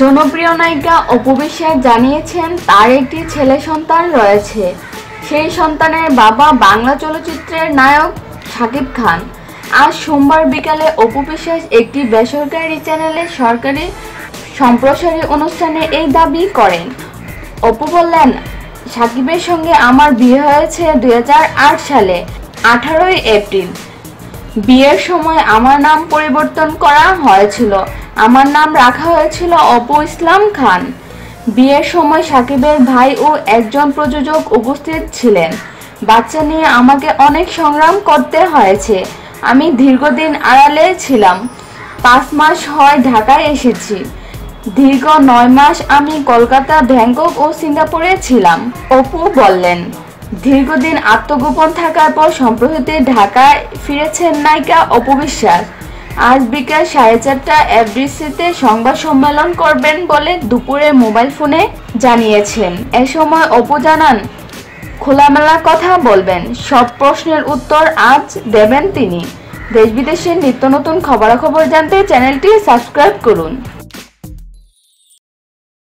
জনপ্রিয় নায়িকা অপু বিশ্বাস জানিয়েছেন তার একটি ছেলে সন্তান রয়েছে। সেই সন্তানের বাবা বাংলা চলচ্চিত্রের নায়ক শাকিব খান। আজ সোমবার বিকালে অপু বিশ্বাস একটি বেসরকারি চ্যানেলের সরকারি সম্প্রচারী অনুষ্ঠানে এই দাবি করেন। অপু বললেন, শাকিবের সঙ্গে আমার বিয়ে হয়েছে 2008 সালে 18 এপ্রিল। বিয়ের সময় আমার নাম পরিবর্তন করা হয়েছিল। আমার নাম রাখা হয়েছিল অপু ইসলাম খান। বিয়ের সময় শাকিবের ভাই ও একজন প্রযোজক উপস্থিত ছিলেন। বাচ্চা নিয়ে আমাকে অনেক সংগ্রাম করতে হয়েছে। আমি দীর্ঘদিন আড়ালে ছিলাম। 5 মাস হয় ঢাকায় এসেছি। দীর্ঘ 9 মাস আমি কলকাতা, ব্যাংকক ও সিঙ্গাপুরে ছিলাম। অপু বললেন, দীর্ঘদিন আত্মগোপন থাকার পর সম্প্রতি ঢাকায় ফিরেছেন নায়িকা অপু বিশ্বাস। আজ বিকাল 4:30 এফডিসিতে সংবাদ সম্মেলন করবেন বলে দুপুরে মোবাইল ফোনে জানিয়েছেন। এ সময় অপু জানান, খোলামেলা কথা বলবেন, সব প্রশ্নের উত্তর আজ দেবেন তিনি। দেশ বিদেশের নিত্য নতুন খবরাখবর জানতে চ্যানেলটি সাবস্ক্রাইব করুন।